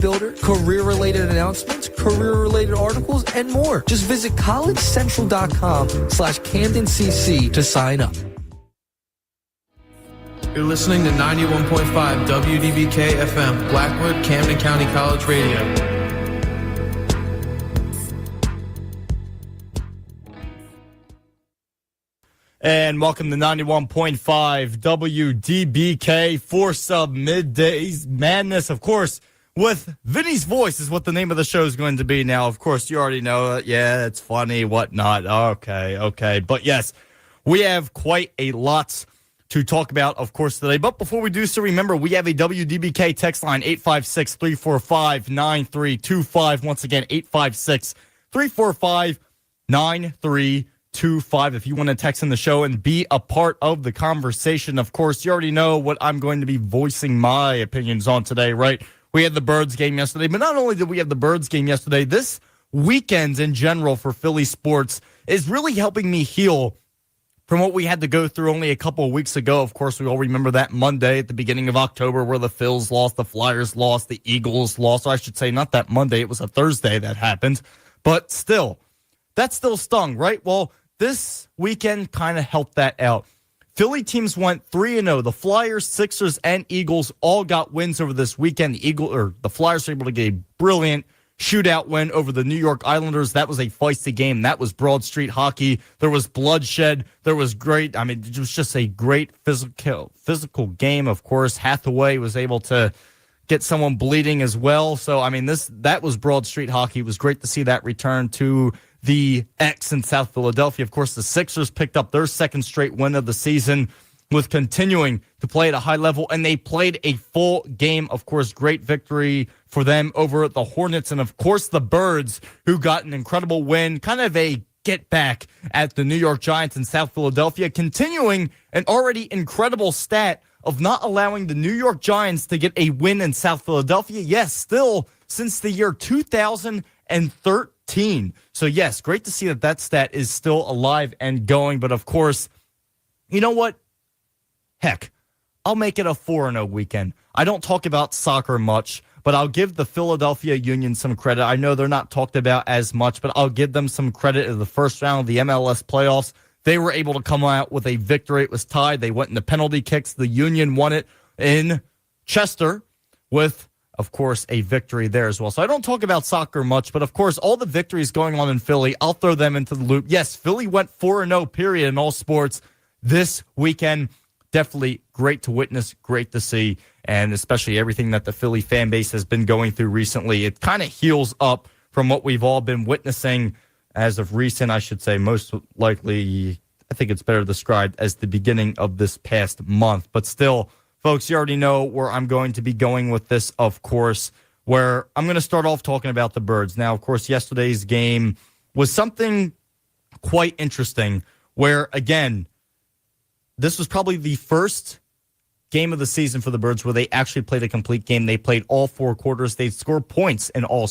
Builder, career-related announcements, career-related articles, and more. Just visit collegecentral.com/CamdenCC to sign up. You're listening to 91.5 WDBK-FM, Blackwood, Camden County College Radio. And welcome to 91.5 WDBK for sub Midday Madness. Of course, with Vinny's voice is what the name of the show is going to be now. Of course, you already know it. Yeah, it's funny, whatnot. Okay. But yes, we have quite a lot to talk about, of course, today. But before we do so, remember, we have a WDBK text line, 856-345-9325. Once again, 856-345-9325. If you want to text in the show and be a part of the conversation, of course, you already know what I'm going to be voicing my opinions on today, right? We had the Birds game yesterday, but not only did we have the Birds game yesterday, this weekend in general for Philly sports is really helping me heal from what we had to go through only a couple of weeks ago. Of course, we all remember that Monday at the beginning of October where the Phils lost, the Flyers lost, the Eagles lost. So I should say not that Monday, it was a Thursday that happened. But still, that still stung, right? Well, this weekend kind of helped that out. Philly teams went 3-0. The Flyers, Sixers, and Eagles all got wins over this weekend. The Flyers were able to get a brilliant shootout win over the New York Islanders. That was a feisty game. That was Broad Street hockey. There was bloodshed. It was just a great physical game. Of course, Hathaway was able to get someone bleeding as well. So, that was Broad Street hockey. It was great to see that return to the X in South Philadelphia. Of course, the Sixers picked up their second straight win of the season with continuing to play at a high level, and they played a full game. Of course, great victory for them over the Hornets, and of course, the Birds, who got an incredible win, kind of a get back at the New York Giants in South Philadelphia, continuing an already incredible stat of not allowing the New York Giants to get a win in South Philadelphia. Yes, still since the year 2013. So yes, great to see that stat is still alive and going. But of course, you know what? Heck, I'll make it a 4-0 weekend. I don't talk about soccer much, but I'll give the Philadelphia Union some credit. I know they're not talked about as much, but I'll give them some credit in the first round of the MLS playoffs. They were able to come out with a victory. It was tied. They went into penalty kicks. The Union won it in Chester with, of course, a victory there as well. So I don't talk about soccer much, but of course, all the victories going on in Philly, I'll throw them into the loop. Yes, Philly went 4-0, period, in all sports this weekend. Definitely great to witness, great to see, and especially everything that the Philly fan base has been going through recently. It kind of heals up from what we've all been witnessing as of recent, I should say, most likely, I think it's better described as the beginning of this past month. But still, folks, you already know where I'm going to be going with this, of course, where I'm going to start off talking about the Birds. Now, of course, yesterday's game was something quite interesting where, again, this was probably the first game of the season for the Birds where they actually played a complete game. They played all four quarters. They scored points in all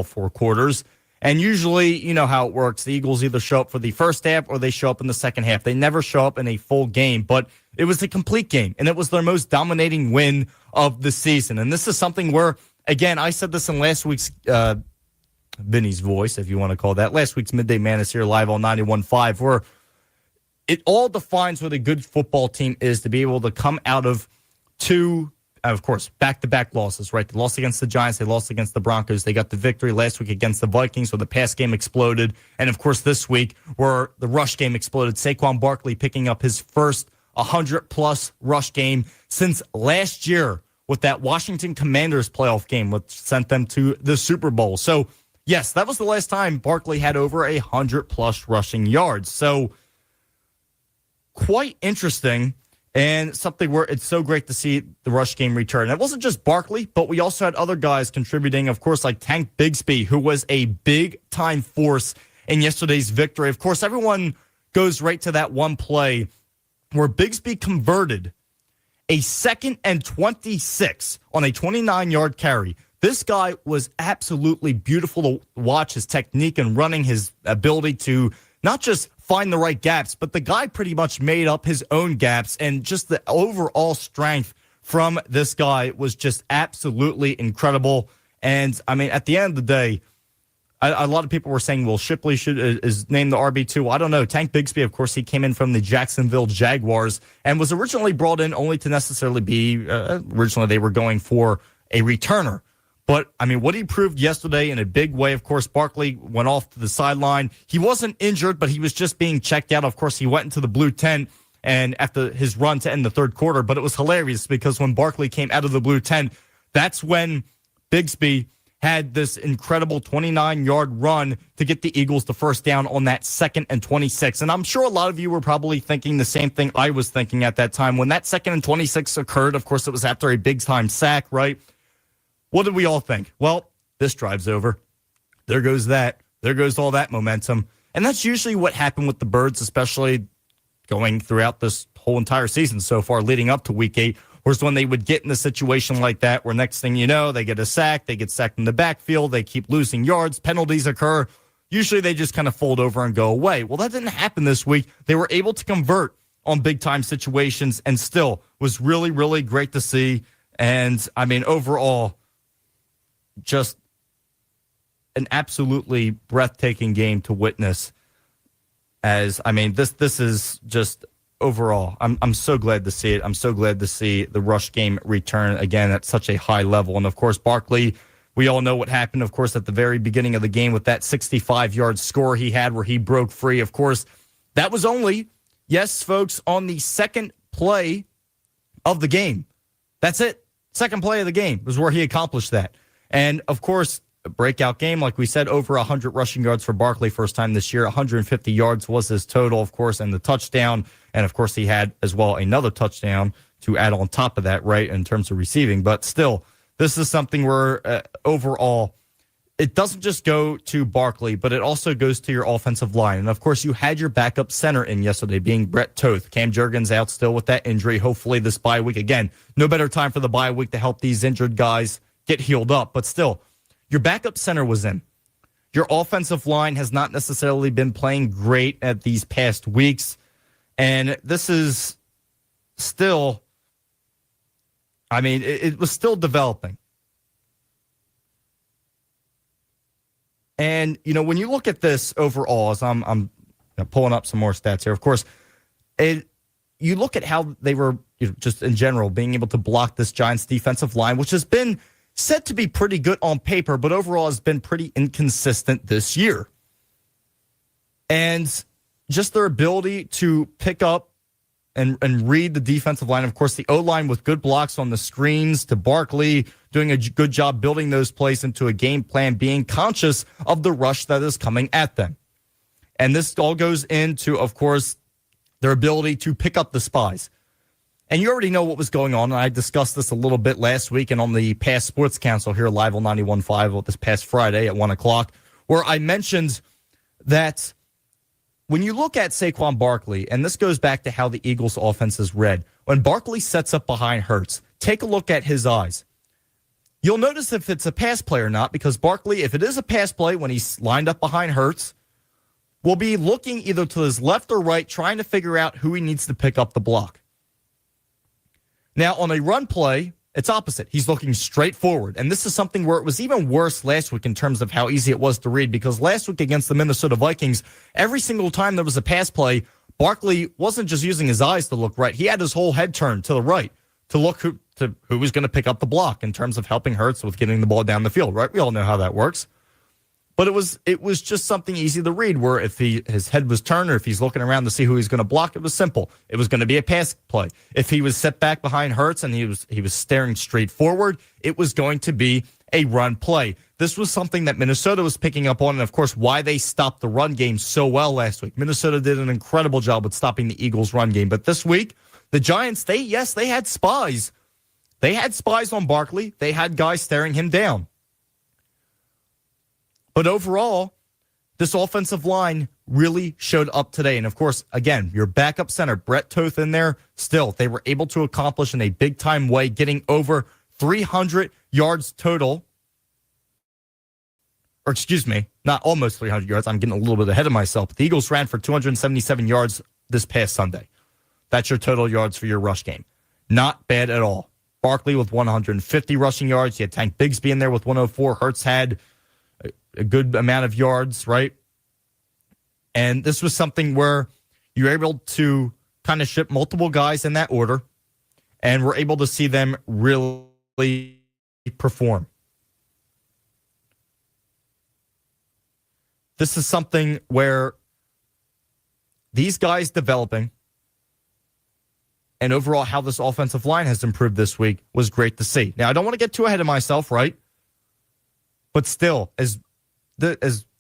four quarters. And usually, you know how it works. The Eagles either show up for the first half or they show up in the second half. They never show up in a full game, but it was a complete game, and it was their most dominating win of the season. And this is something where, again, I said this in last week's Vinny's voice, if you want to call that, last week's Midday Madness here live on 91.5, where it all defines what a good football team is, to be able to come out of two, of course, back-to-back losses, right? They lost against the Giants. They lost against the Broncos. They got the victory last week against the Vikings, where the pass game exploded. And, of course, this week, where the rush game exploded. Saquon Barkley picking up his first 100-plus rush game since last year with that Washington Commanders playoff game, which sent them to the Super Bowl. So, yes, that was the last time Barkley had over 100-plus rushing yards. So, quite interesting, and something where it's so great to see the rush game return. It wasn't just Barkley, but we also had other guys contributing, of course, like Tank Bigsby, who was a big-time force in yesterday's victory. Of course, everyone goes right to that one play where Bigsby converted a 2nd and 26 on a 29-yard carry. This guy was absolutely beautiful to watch, his technique and running, his ability to not just find the right gaps, but the guy pretty much made up his own gaps, and just the overall strength from this guy was just absolutely incredible. And, I mean, at the end of the day, a lot of people were saying, well, Shipley is named the RB2. Well, I don't know. Tank Bigsby, of course, he came in from the Jacksonville Jaguars and was originally brought in only to necessarily be, originally they were going for a returner. But, I mean, what he proved yesterday in a big way, of course, Barkley went off to the sideline. He wasn't injured, but he was just being checked out. Of course, he went into the blue tent and after his run to end the third quarter. But it was hilarious because when Barkley came out of the blue tent, that's when Bigsby had this incredible 29-yard run to get the Eagles the first down on that 2nd and 26. And I'm sure a lot of you were probably thinking the same thing I was thinking at that time. When that 2nd and 26 occurred, of course, it was after a big-time sack, right? What did we all think? Well, this drive's over. There goes that. There goes all that momentum. And that's usually what happened with the Birds, especially going throughout this whole entire season so far, leading up to Week 8, was when they would get in a situation like that where next thing you know, they get a sack, they get sacked in the backfield, they keep losing yards, penalties occur. Usually they just kind of fold over and go away. Well, that didn't happen this week. They were able to convert on big-time situations and still was really, really great to see. And, I mean, overall, just an absolutely breathtaking game to witness. As I mean, this is just overall. I'm so glad to see it. I'm so glad to see the rush game return again at such a high level. And of course, Barkley, we all know what happened. Of course, at the very beginning of the game with that 65-yard score he had where he broke free. Of course, that was only, yes, folks, on the second play of the game. That's it. Second play of the game was where he accomplished that. And, of course, a breakout game, like we said, over 100 rushing yards for Barkley first time this year. 150 yards was his total, of course, and the touchdown. And, of course, he had as well another touchdown to add on top of that, right, in terms of receiving. But still, this is something where overall it doesn't just go to Barkley, but it also goes to your offensive line. And, of course, you had your backup center in yesterday being Brett Toth. Cam Jurgens out still with that injury. Hopefully this bye week, again, no better time for the bye week to help these injured guys get healed up. But still, your backup center was in. Your offensive line has not necessarily been playing great at these past weeks. And this is still, I mean, it was still developing. And, you know, when you look at this overall, as I'm pulling up some more stats here, of course, you look at how they were, you know, just in general, being able to block this Giants defensive line, which has been said to be pretty good on paper, but overall has been pretty inconsistent this year. And just their ability to pick up and read the defensive line. Of course, the O-line with good blocks on the screens to Barkley, doing a good job building those plays into a game plan, being conscious of the rush that is coming at them. And this all goes into, of course, their ability to pick up the spies. And you already know what was going on. And I discussed this a little bit last week and on the past Sports Council here live on 91.5 this past Friday at 1 o'clock, where I mentioned that when you look at Saquon Barkley, and this goes back to how the Eagles' offense is read, when Barkley sets up behind Hurts, take a look at his eyes. You'll notice if it's a pass play or not, because Barkley, if it is a pass play when he's lined up behind Hurts, will be looking either to his left or right, trying to figure out who he needs to pick up the block. Now, on a run play, it's opposite. He's looking straight forward. And this is something where it was even worse last week in terms of how easy it was to read, because last week against the Minnesota Vikings, every single time there was a pass play, Barkley wasn't just using his eyes to look right. He had his whole head turned to the right to look who was going to pick up the block in terms of helping Hurts with getting the ball down the field, right? We all know how that works. But it was just something easy to read, where if his head was turned or if he's looking around to see who he's going to block, it was simple. It was going to be a pass play. If he was set back behind Hurts and he was staring straight forward, it was going to be a run play. This was something that Minnesota was picking up on, and of course, why they stopped the run game so well last week. Minnesota did an incredible job with stopping the Eagles' run game. But this week, the Giants, they had spies. They had spies on Barkley. They had guys staring him down. But overall, this offensive line really showed up today. And, of course, again, your backup center, Brett Toth in there, still, they were able to accomplish in a big-time way, getting over 300 yards total. Or, excuse me, not almost 300 yards. I'm getting a little bit ahead of myself. The Eagles ran for 277 yards this past Sunday. That's your total yards for your rush game. Not bad at all. Barkley with 150 rushing yards. You had Tank Bigsby in there with 104. Hurts had a good amount of yards, right? And this was something where you were able to kind of ship multiple guys in that order, and we're able to see them really perform. This is something where these guys developing and overall how this offensive line has improved this week was great to see. Now, I don't want to get too ahead of myself, right? But still, as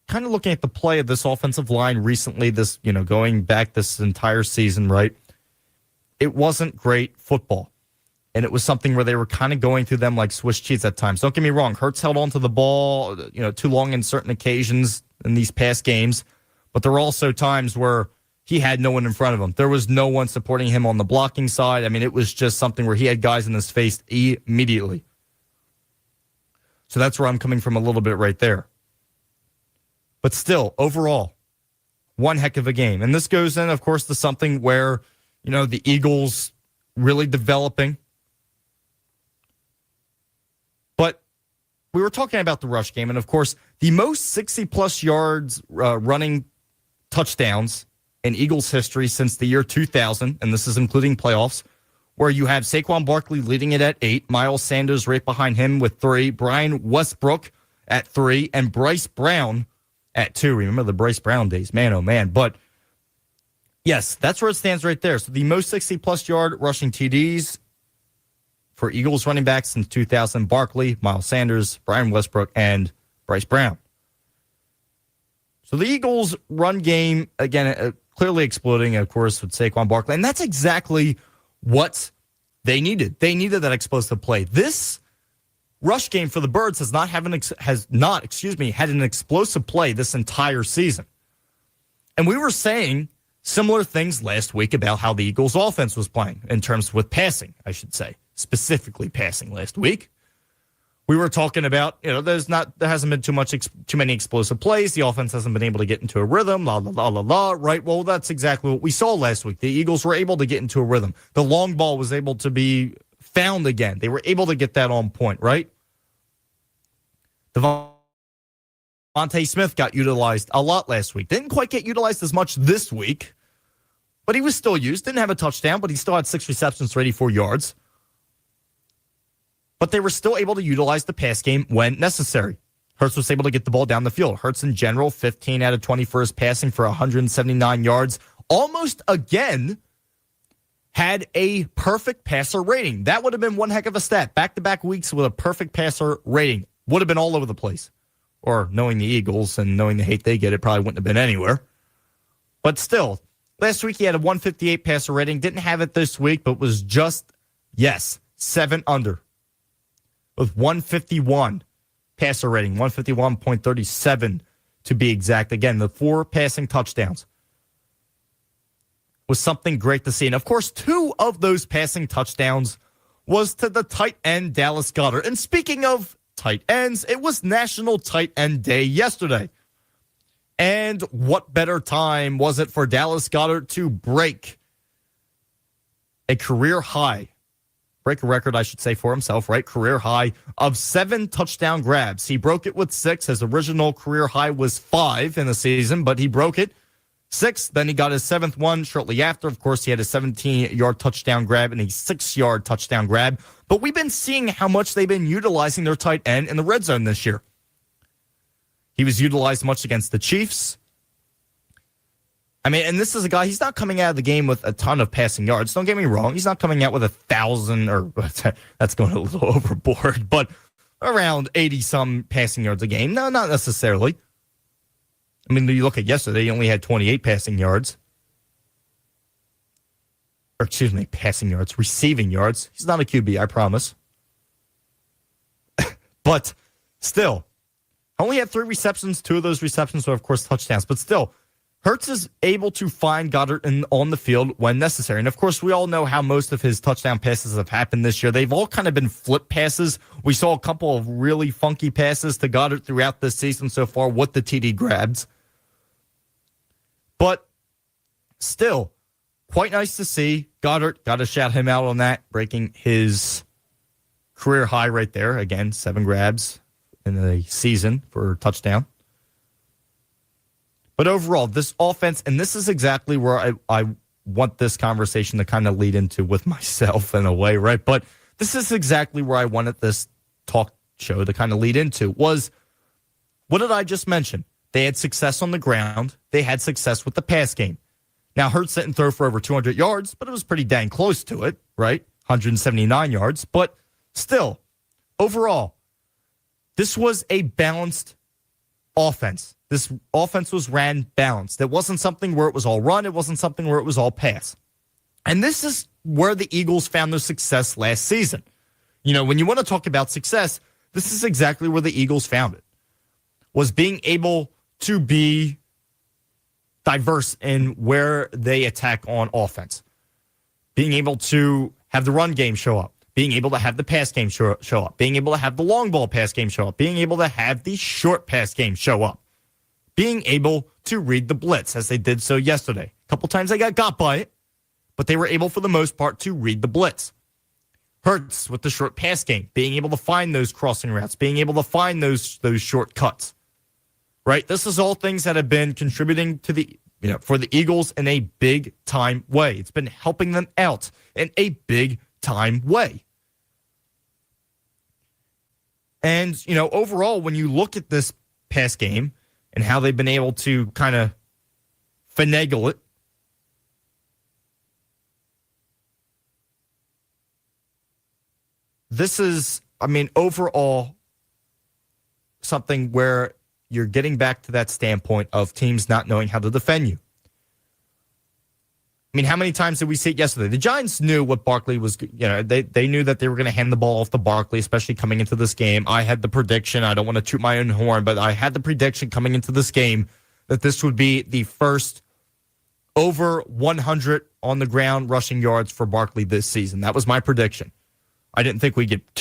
kind of looking at the play of this offensive line recently, this, going back this entire season, right? It wasn't great football. And it was something where they were kind of going through them like Swiss cheese at times. Don't get me wrong. Hurts held on to the ball, too long in certain occasions in these past games. But there were also times where he had no one in front of him. There was no one supporting him on the blocking side. I mean, it was just something where he had guys in his face immediately. So that's where I'm coming from a little bit right there. But still, overall, one heck of a game. And this goes in, of course, to something where, the Eagles really developing. But we were talking about the rush game. And, of course, the most 60-plus yards running touchdowns in Eagles history since the year 2000, and this is including playoffs, where you have Saquon Barkley leading it at 8, Miles Sanders right behind him with 3, Brian Westbrook at 3, and Bryce Brown at 2. Remember the Bryce Brown days, man, oh man. But yes, that's where it stands right there. So the most 60-plus yard rushing TDs for Eagles running backs since 2000, Barkley, Miles Sanders, Brian Westbrook, and Bryce Brown. So the Eagles' run game, again, clearly exploding, of course, with Saquon Barkley. And that's exactly what they needed. They needed that explosive play. This rush game for the Birds has not had an explosive play this entire season. And we were saying similar things last week about how the Eagles' offense was playing in terms with passing, I should say, specifically passing last week. We were talking about, there hasn't been too many explosive plays. The offense hasn't been able to get into a rhythm, right? Well, that's exactly what we saw last week. The Eagles were able to get into a rhythm. The long ball was able to be found again. They were able to get that on point, right? Devontae Smith got utilized a lot last week. Didn't quite get utilized as much this week, but he was still used. Didn't have a touchdown, but he still had 6 receptions for 84 yards. But they were still able to utilize the pass game when necessary. Hurts was able to get the ball down the field. Hurts in general, 15 out of 21st passing for 179 yards. Almost again had a perfect passer rating. That would have been one heck of a stat. Back-to-back weeks with a perfect passer rating. Would have been all over the place. Or knowing the Eagles and knowing the hate they get, it probably wouldn't have been anywhere. But still, last week he had a 158 passer rating. Didn't have it this week, but was just, 7 under. With 151 passer rating, 151.37 to be exact. Again, the 4 passing touchdowns was something great to see. And, of course, 2 of those passing touchdowns was to the tight end Dallas Goedert. And speaking of tight ends, it was National Tight End Day yesterday. And what better time was it for Dallas Goedert to break a career high? Break a record, I should say, for himself, right? Career high of 7 touchdown grabs. He broke it with 6. His original career high was 5 in the season, but he broke it. 6. Then he got his 7th one shortly after. Of course, he had a 17-yard touchdown grab and a 6-yard touchdown grab. But we've been seeing how much they've been utilizing their tight end in the red zone this year. He was utilized much against the Chiefs. I mean, and this is a guy, he's not coming out of the game with a ton of passing yards. Don't get me wrong. He's not coming out with 1,000, or that's going a little overboard, but around 80-some passing yards a game. No, not necessarily. I mean, you look at yesterday, he only had 28 passing yards. Or, excuse me, passing yards, receiving yards. He's not a QB, I promise. But still, only had 3 receptions. 2 of those receptions were, of course, touchdowns. But still, Hurts is able to find Goedert on the field when necessary. And, of course, we all know how most of his touchdown passes have happened this year. They've all kind of been flip passes. We saw a couple of really funky passes to Goedert throughout this season so far with the TD grabs. But still, quite nice to see. Goedert, got to shout him out on that, breaking his Career high right there. Again, 7 grabs in the season for a touchdown. But overall, this offense, and this is exactly where I want this conversation to kind of lead into with myself in a way, right? But this is exactly where I wanted this talk show to kind of lead into was, what did I just mention? They had success on the ground. They had success with the pass game. Now, Hurts didn't throw for over 200 yards, but it was pretty dang close to it, right? 179 yards. But still, overall, this was a balanced offense. This offense was ran balanced. It wasn't something where it was all run. It wasn't something where it was all pass. And this is where the Eagles found their success last season. You know, when you want to talk about success, this is exactly where the Eagles found it, was being able to be diverse in where they attack on offense, being able to have the run game show up, being able to have the pass game show up, being able to have the long ball pass game show up, being able to have the short pass game show up, being able to read the blitz as they did so yesterday. A couple times they got by it, but they were able for the most part to read the blitz. Hurts with the short pass game, being able to find those crossing routes, being able to find those short cuts. Right? This is all things that have been contributing to the, for the Eagles in a big time way. It's been helping them out in a big time way. And, overall, when you look at this pass game and how they've been able to kind of finagle it, this is, overall something where you're getting back to that standpoint of teams not knowing how to defend you. How many times did we see it yesterday? The Giants knew what Barkley was, they knew that they were going to hand the ball off to Barkley, especially coming into this game. I had the prediction, I don't want to toot my own horn, but I had the prediction coming into this game that this would be the first over 100 on the ground rushing yards for Barkley this season. That was my prediction. I didn't think we'd get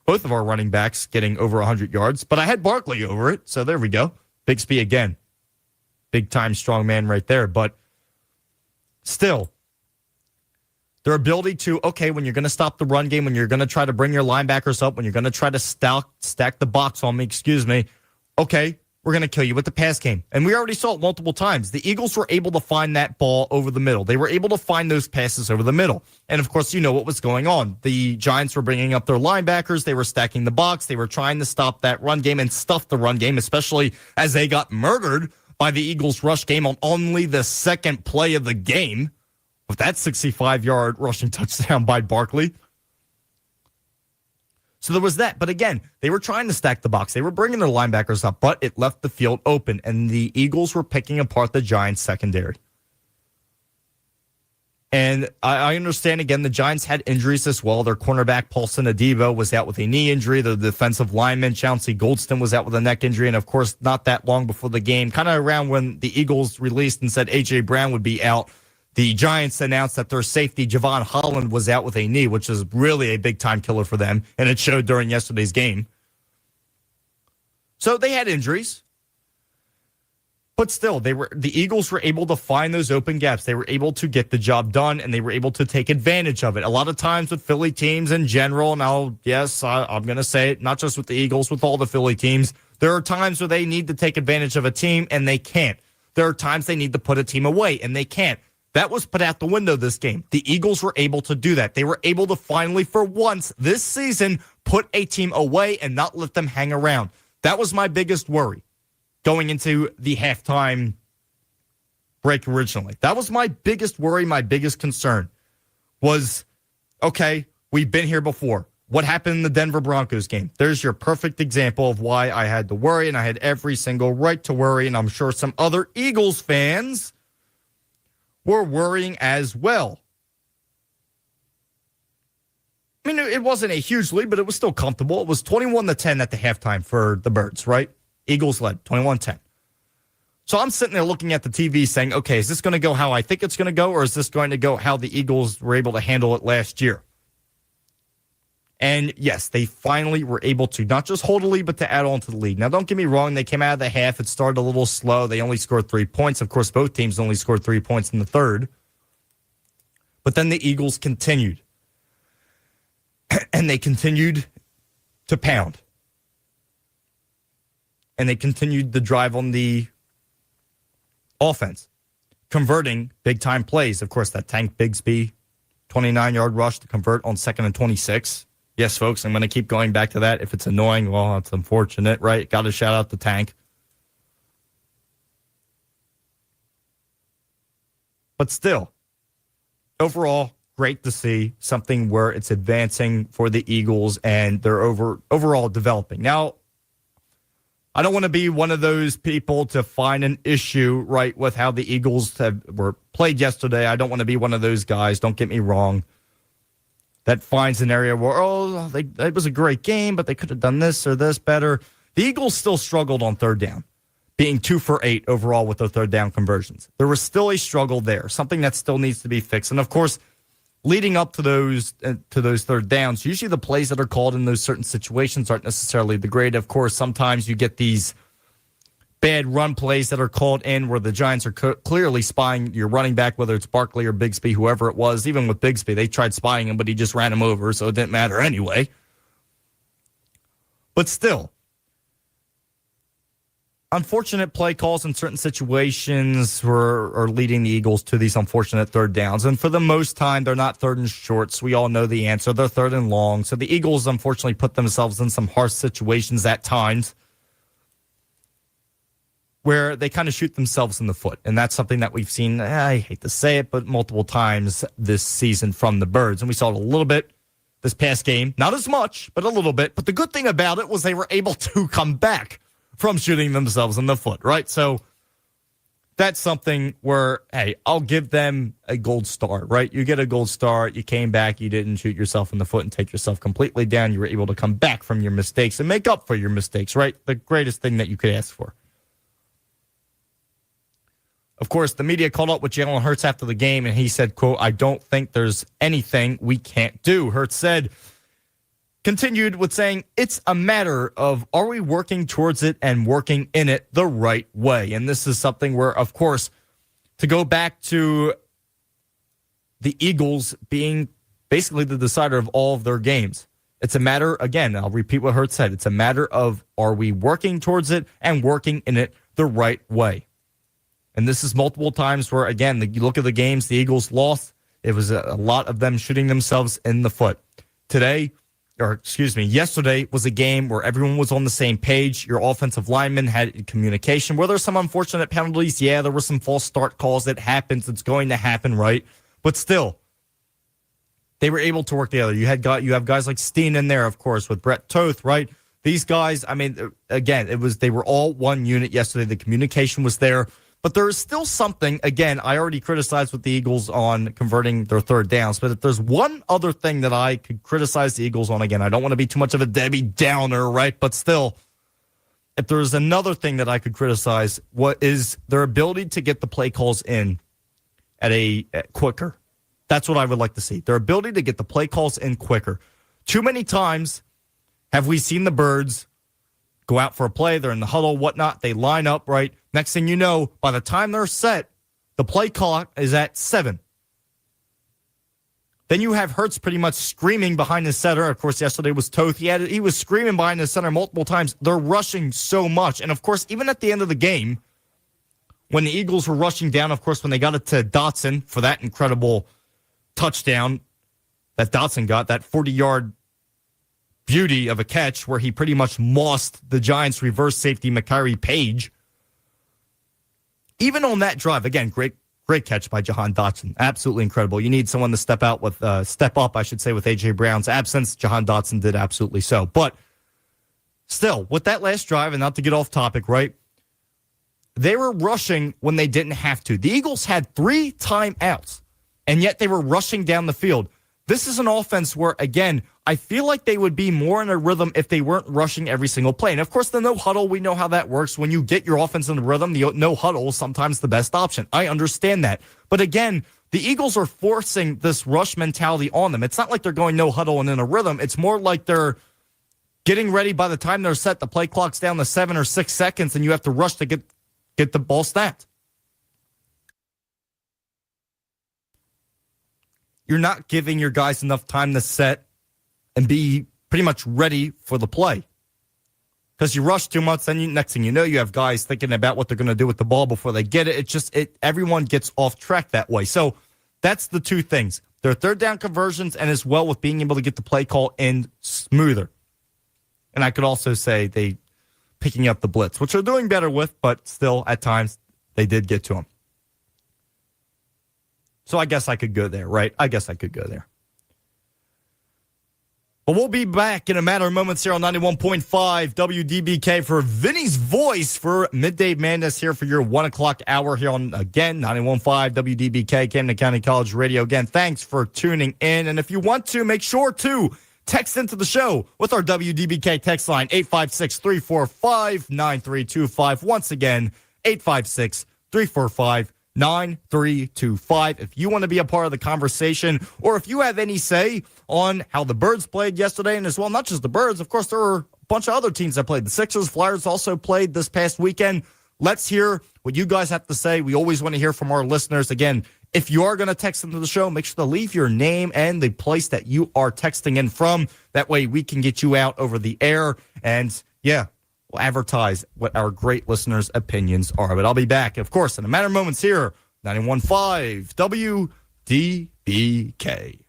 both of our running backs getting over 100 yards, but I had Barkley over it, so there we go. Bigsby again. Big-time strong man right there, but still, their ability to, when you're going to stop the run game, when you're going to try to bring your linebackers up, when you're going to try to stack the box on me, we're going to kill you with the pass game. And we already saw it multiple times. The Eagles were able to find that ball over the middle. They were able to find those passes over the middle. And, of course, you know what was going on. The Giants were bringing up their linebackers. They were stacking the box. They were trying to stop that run game and stuff the run game, especially as they got murdered by the Eagles' rush game on only the second play of the game with that 65-yard rushing touchdown by Barkley. So there was that. But again, they were trying to stack the box. They were bringing their linebackers up, but it left the field open, and the Eagles were picking apart the Giants' secondary. And I understand, again, the Giants had injuries as well. Their cornerback, Paulson Adebo, was out with a knee injury. The defensive lineman, Chauncey Goldston, was out with a neck injury. And, of course, not that long before the game, kind of around when the Eagles released and said A.J. Brown would be out, the Giants announced that their safety, Javon Holland, was out with a knee, which is really a big-time killer for them, and it showed during yesterday's game. So they had injuries. But still, the Eagles were able to find those open gaps. They were able to get the job done, and they were able to take advantage of it. A lot of times with Philly teams in general, and I'm going to say it, not just with the Eagles, with all the Philly teams, there are times where they need to take advantage of a team, and they can't. There are times they need to put a team away, and they can't. That was put out the window this game. The Eagles were able to do that. They were able to finally, for once this season, put a team away and not let them hang around. That was my biggest worry going into the halftime break originally. That was my biggest worry, my biggest concern was, we've been here before. What happened in the Denver Broncos game? There's your perfect example of why I had to worry, and I had every single right to worry, and I'm sure some other Eagles fans were worrying as well. It wasn't a huge lead, but it was still comfortable. It was 21-10 at the halftime for the Birds, right? Eagles led 21-10. So I'm sitting there looking at the TV saying, is this going to go how I think it's going to go, or is this going to go how the Eagles were able to handle it last year? And yes, they finally were able to not just hold a lead, but to add on to the lead. Now, don't get me wrong. They came out of the half. It started a little slow. They only scored 3 points. Of course, both teams only scored 3 points in the third. But then the Eagles continued. And they continued to pound. And they continued the drive on the offense, converting big-time plays. Of course, that Tank Bigsby 29-yard rush to convert on 2nd and 26. Yes, folks, I'm going to keep going back to that. If it's annoying, well, it's unfortunate, right? Got to shout out the Tank. But still, overall, great to see something where it's advancing for the Eagles and they're overall developing. Now, I don't want to be one of those people to find an issue, right, with how the Eagles were played yesterday. I don't want to be one of those guys. Don't get me wrong. That finds an area where, it was a great game, but they could have done this or this better. The Eagles still struggled on third down, being 2 for 8 overall with their third down conversions. There was still a struggle there, something that still needs to be fixed. And, of course, leading up to those third downs, usually the plays that are called in those certain situations aren't necessarily the great. Of course, sometimes you get these bad run plays that are called in where the Giants are clearly spying your running back, whether it's Barkley or Bigsby, whoever it was. Even with Bigsby, they tried spying him, but he just ran him over, so it didn't matter anyway. But still, unfortunate play calls in certain situations are leading the Eagles to these unfortunate third downs. And for the most time, they're not third and shorts. We all know the answer. They're third and long. So the Eagles unfortunately put themselves in some harsh situations at times where they kind of shoot themselves in the foot. And that's something that we've seen, I hate to say it, but multiple times this season from the Birds. And we saw it a little bit this past game. Not as much, but a little bit. But the good thing about it was they were able to come back from shooting themselves in the foot, right? So that's something where, hey, I'll give them a gold star, right? You get a gold star. You came back. You didn't shoot yourself in the foot and take yourself completely down. You were able to come back from your mistakes and make up for your mistakes, right? The greatest thing that you could ask for. Of course, the media called up with Jalen Hurts after the game, and he said, quote, "I don't think there's anything we can't do." Hurts said, continued with saying, "It's a matter of are we working towards it and working in it the right way?" And this is something where, of course, to go back to the Eagles being basically the decider of all of their games, it's a matter, again, I'll repeat what Hurts said, it's a matter of are we working towards it and working in it the right way? And this is multiple times where, again, you look at the games, the Eagles lost. It was a lot of them shooting themselves in the foot. Yesterday was a game where everyone was on the same page. Your offensive linemen had communication. Were there some unfortunate penalties? Yeah, there were some false start calls. It happens. It's going to happen, right? But still, they were able to work together. You have guys like Steen in there, of course, with Brett Toth, right? These guys, I mean, again, they were all one unit yesterday. The communication was there. But there is still something, again, I already criticized with the Eagles on converting their third downs. But if there's one other thing that I could criticize the Eagles on, again, I don't want to be too much of a Debbie Downer, right? But still, if there's another thing that I could criticize, what is their ability to get the play calls in at quicker. That's what I would like to see. Their ability to get the play calls in quicker. Too many times have we seen the Birds go out for a play, they're in the huddle, whatnot, they line up, right? Next thing you know, by the time they're set, the play clock is at 7. Then you have Hurts pretty much screaming behind the center. Of course, yesterday was Toth. He was screaming behind the center multiple times. They're rushing so much. And, of course, even at the end of the game, when the Eagles were rushing down, of course, when they got it to Dotson for that incredible touchdown that Dotson got, that 40-yard beauty of a catch where he pretty much mossed the Giants' reverse safety, Makari Page. Even on that drive, again, great catch by Jahan Dotson. Absolutely incredible. You need someone to step up, with A.J. Brown's absence. Jahan Dotson did absolutely so. But still, with that last drive, and not to get off topic, right? They were rushing when they didn't have to. The Eagles had 3 timeouts, and yet they were rushing down the field. This is an offense where, again, I feel like they would be more in a rhythm if they weren't rushing every single play. And, of course, the no huddle, we know how that works. When you get your offense in the rhythm, the no huddle is sometimes the best option. I understand that. But, again, the Eagles are forcing this rush mentality on them. It's not like they're going no huddle and in a rhythm. It's more like they're getting ready. By the time they're set, the play clock's down to 7 or 6 seconds, and you have to rush to get the ball snapped. You're not giving your guys enough time to set and be pretty much ready for the play. Because you rush too much, then next thing you know, you have guys thinking about what they're going to do with the ball before they get it. Everyone gets off track that way. So that's the two things. Their third down conversions and as well with being able to get the play call in smoother. And I could also say they picking up the blitz, which they're doing better with, but still at times they did get to them. So I guess I could go there, right? I guess I could go there. But we'll be back in a matter of moments here on 91.5 WDBK for Vinny's Voice for Midday Madness here for your 1 o'clock hour here on, again, 91.5 WDBK, Camden County College Radio. Again, thanks for tuning in. And if you want to, make sure to text into the show with our WDBK text line, 856-345-9325. Once again, 856-345-9325. If you want to be a part of the conversation, or if you have any say on how the Birds played yesterday, and as well, not just the Birds, of course, there were a bunch of other teams that played. The Sixers, Flyers also played this past weekend. Let's hear what you guys have to say. We always want to hear from our listeners. Again, if you are going to text into the show, make sure to leave your name and the place that you are texting in from. That way we can get you out over the air. And, yeah, we'll advertise what our great listeners' opinions are. But I'll be back, of course, in a matter of moments here, 91.5 WDBK.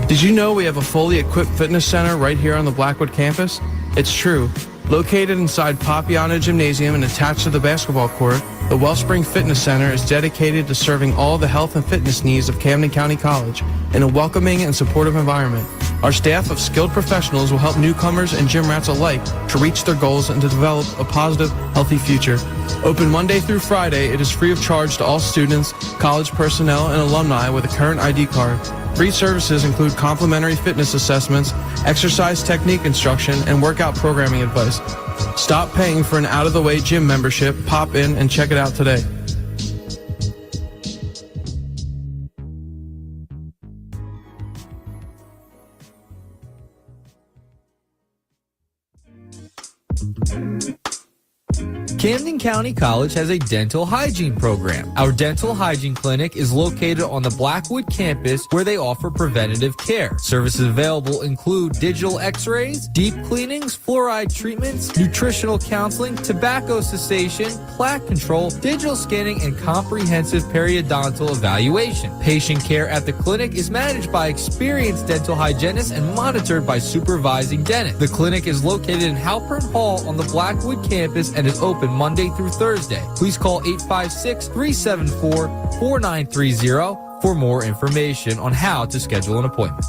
Did you know we have a fully equipped fitness center right here on the Blackwood campus? It's true. Located inside Papiano Gymnasium and attached to the basketball court, the Wellspring Fitness Center is dedicated to serving all the health and fitness needs of Camden County College in a welcoming and supportive environment. Our staff of skilled professionals will help newcomers and gym rats alike to reach their goals and to develop a positive, healthy future. Open Monday through Friday, it is free of charge to all students, college personnel, and alumni with a current ID card. Free services include complimentary fitness assessments, exercise technique instruction, and workout programming advice. Stop paying for an out-of-the-way gym membership. Pop in and check it out today. Camden County College has a dental hygiene program. Our dental hygiene clinic is located on the Blackwood campus where they offer preventative care. Services available include digital x-rays, deep cleanings, fluoride treatments, nutritional counseling, tobacco cessation, plaque control, digital scanning, and comprehensive periodontal evaluation. Patient care at the clinic is managed by experienced dental hygienists and monitored by supervising dentists. The clinic is located in Halpern Hall on the Blackwood campus and is open Monday through Thursday. Please call 856-374-4930 for more information on how to schedule an appointment.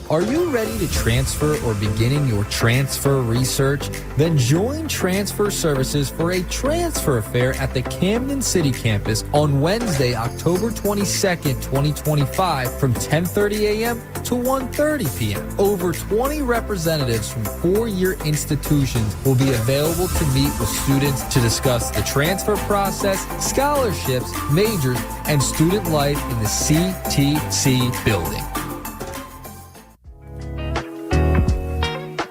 Are you ready to transfer or beginning your transfer research? Then join Transfer Services for a transfer fair at the Camden City campus on Wednesday, October 22nd, 2025 from 10:30 a.m. to 1:30 p.m. Over 20 representatives from four-year institutions will be available to meet with students to discuss the transfer process, scholarships, majors, and student life in the CTC building.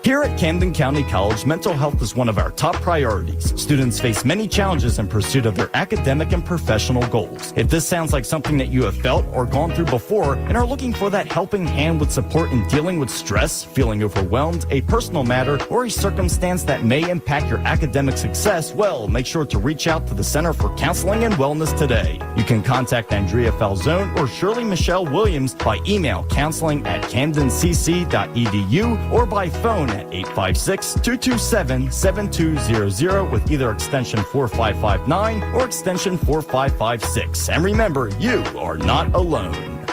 Here at Camden County College, mental health is one of our top priorities. Students face many challenges in pursuit of their academic and professional goals. If this sounds like something that you have felt or gone through before and are looking for that helping hand with support in dealing with stress, feeling overwhelmed, a personal matter, or a circumstance that may impact your academic success, well, make sure to reach out to the Center for Counseling and Wellness today. You can contact Andrea Falzone or Shirley Michelle Williams by email counseling@camdencc.edu or by phone at 856-227-7200 with either extension 4559 or extension 4556. And remember, you are not alone.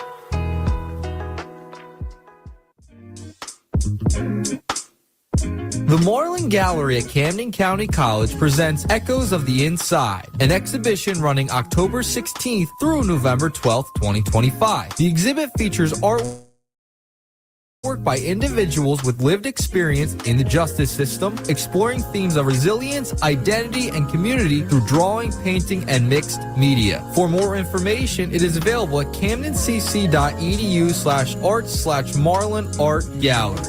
The Marlin Gallery at Camden County College presents Echoes of the Inside, an exhibition running October 16th through November 12th, 2025. The exhibit features artwork by individuals with lived experience in the justice system, exploring themes of resilience, identity, and community through drawing, painting, and mixed media. For more information, it is available at camdencc.edu/art/Marlin Art Gallery.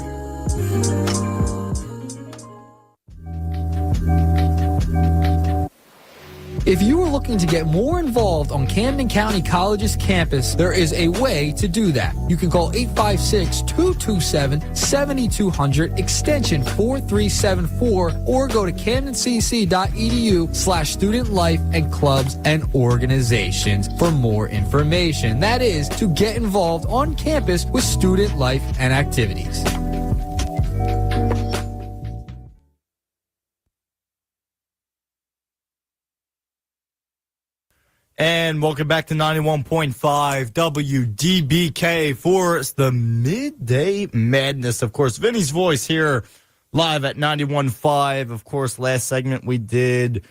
If you are looking to get more involved on Camden County College's campus, there is a way to do that. You can call 856-227-7200 extension 4374 or go to camdencc.edu/student life and clubs and organizations for more information. That is to get involved on campus with student life and activities. And welcome back to 91.5 WDBK for the Midday Madness. Of course, Vinny's voice here live at 91.5. Of course, last segment we did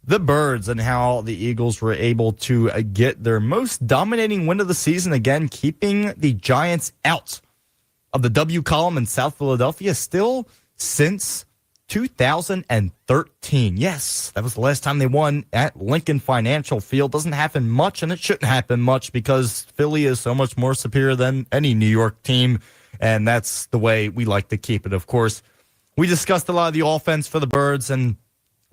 the Birds and how the Eagles were able to get their most dominating win of the season, again, keeping the Giants out of the W column in South Philadelphia still since 2013. Yes, that was the last time they won at Lincoln Financial Field. Doesn't happen much, and it shouldn't happen much because Philly is so much more superior than any New York team, and that's the way we like to keep it. Of course, we discussed a lot of the offense for the Birds, and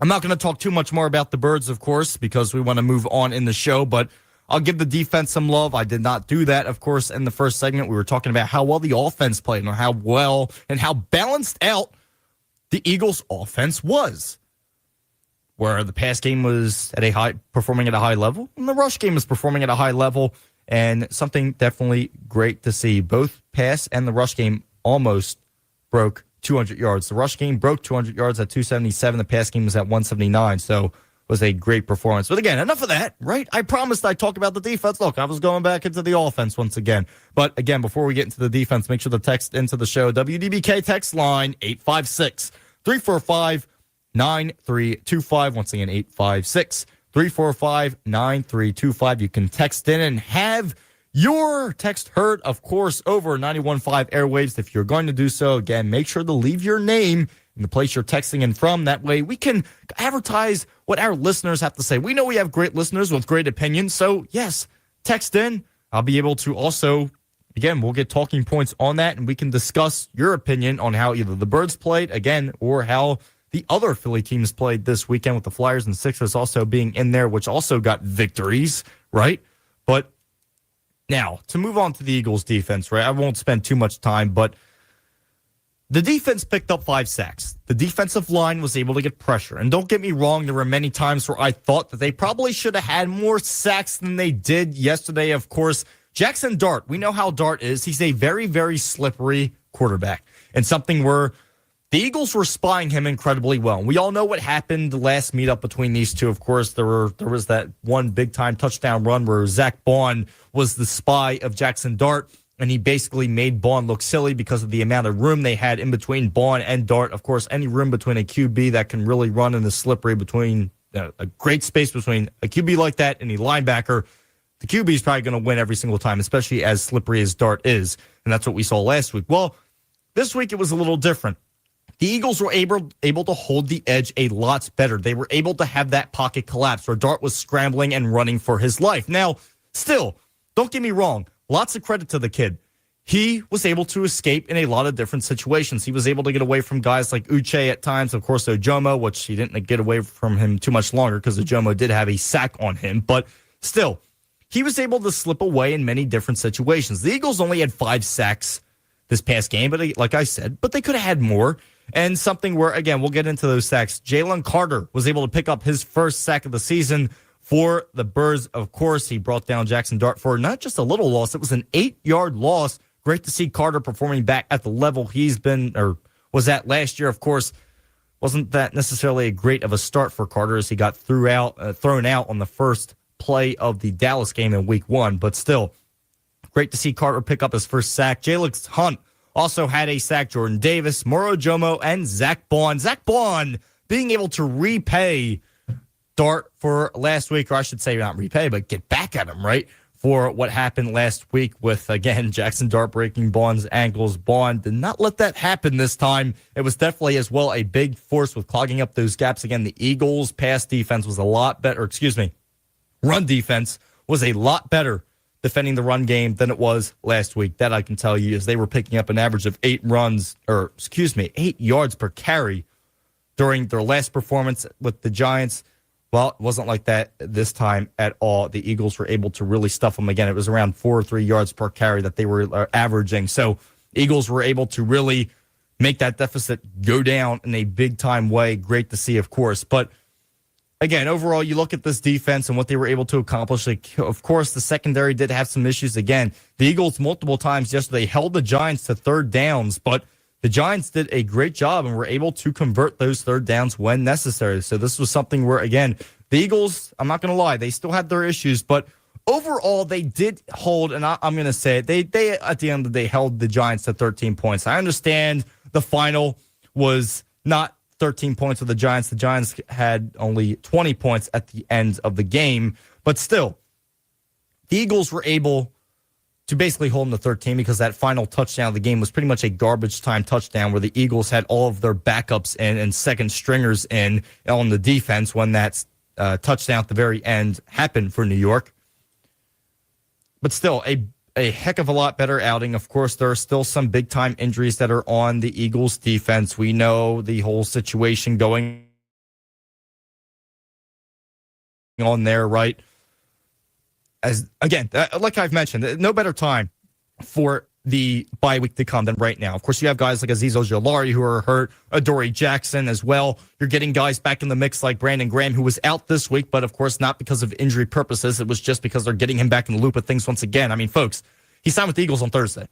I'm not going to talk too much more about the Birds, of course, because we want to move on in the show, but I'll give the defense some love. I did not do that, of course, in the first segment. We were talking about how well the offense played and how well and how balanced out the Eagles' offense was, where the pass game was performing at a high level, and the rush game was performing at a high level, and something definitely great to see. Both pass and the rush game almost broke 200 yards. The rush game broke 200 yards at 277. The pass game was at 179, so it was a great performance. But again, enough of that, right? I promised I'd talk about the defense. Look, I was going back into the offense once again. But again, before we get into the defense, make sure to text into the show. WDBK text line 856-345-9325. Once again, 856-345-9325. You can text in and have your text heard, of course, over 91.5 airwaves. If you're going to do so, again, make sure to leave your name in the place you're texting in from. That way we can advertise what our listeners have to say. We know we have great listeners with great opinions. So, yes, text in. I'll be able to also, again, we'll get talking points on that, and we can discuss your opinion on how either the Birds played, again, or how the other Philly teams played this weekend, with the Flyers and Sixers also being in there, which also got victories, right? But now, to move on to the Eagles' defense, right? I won't spend too much time, but the defense picked up 5 sacks. The defensive line was able to get pressure. And don't get me wrong, there were many times where I thought that they probably should have had more sacks than they did yesterday. Of course, Jackson Dart, we know how Dart is. He's a very, very slippery quarterback, and something where the Eagles were spying him incredibly well. And we all know what happened the last meetup between these two. Of course, there was that one big-time touchdown run where Zach Bond was the spy of Jackson Dart, and he basically made Bond look silly because of the amount of room they had in between Bond and Dart. Of course, any room between a QB that can really run in the slippery between a great space between a QB like that and a linebacker, the QB is probably going to win every single time, especially as slippery as Dart is. And that's what we saw last week. Well, this week it was a little different. The Eagles were able to hold the edge a lot better. They were able to have that pocket collapse where Dart was scrambling and running for his life. Now, still, don't get me wrong. Lots of credit to the kid. He was able to escape in a lot of different situations. He was able to get away from guys like Uche at times. Of course, Ojomo, which he didn't get away from him too much longer because Ojomo did have a sack on him. But still, he was able to slip away in many different situations. The Eagles only had 5 sacks this past game, but like I said, but they could have had more. And something where, again, we'll get into those sacks. Jalen Carter was able to pick up his first sack of the season for the Birds. Of course, he brought down Jackson Dart for not just a little loss. It was an 8-yard loss. Great to see Carter performing back at the level he's been or was at last year. Of course, wasn't that necessarily a great of a start for Carter as he got thrown out on the first play of the Dallas game in week 1. But still, great to see Carter pick up his first sack. Jalen Hunt also had a sack. Jordan Davis, Moro Jomo, and Zach Bond. Zach Bond being able to repay Dart for last week, or I should say not repay, but get back at him, right? For what happened last week with, again, Jackson Dart breaking Bond's ankles. Bond did not let that happen this time. It was definitely as well a big force with clogging up those gaps. Again, the Eagles' pass defense was a lot better, run defense was a lot better defending the run game than it was last week. That I can tell you, as they were picking up an average of 8 yards per carry during their last performance with the Giants. Well, it wasn't like that this time at all. The Eagles were able to really stuff them again. It was around 4 or 3 yards per carry that they were averaging. So Eagles were able to really make that deficit go down in a big-time way. Great to see, of course. But again, overall, you look at this defense and what they were able to accomplish. Like, of course, the secondary did have some issues. Again, the Eagles multiple times yesterday held the Giants to third downs, but the Giants did a great job and were able to convert those third downs when necessary. So this was something where, again, the Eagles, I'm not going to lie, they still had their issues, but overall, they did hold, and I'm going to say it, they, at the end of the day, held the Giants to 13 points. I understand the final was not 13 points for the Giants. The Giants had only 20 points at the end of the game, but still, the Eagles were able to basically hold them to 13 because that final touchdown of the game was pretty much a garbage time touchdown where the Eagles had all of their backups in and second stringers in on the defense when that touchdown at the very end happened for New York. But still, a heck of a lot better outing. Of course, there are still some big-time injuries that are on the Eagles' defense. We know the whole situation going on there, right? As again, like I've mentioned, no better time for the bye week to come than right now. Of course, you have guys like Azeez Ojulari who are hurt, Adoree Jackson as well. You're getting guys back in the mix like Brandon Graham, who was out this week, but of course not because of injury purposes. It was just because they're getting him back in the loop of things once again. I mean, folks, he signed with the Eagles on Thursday.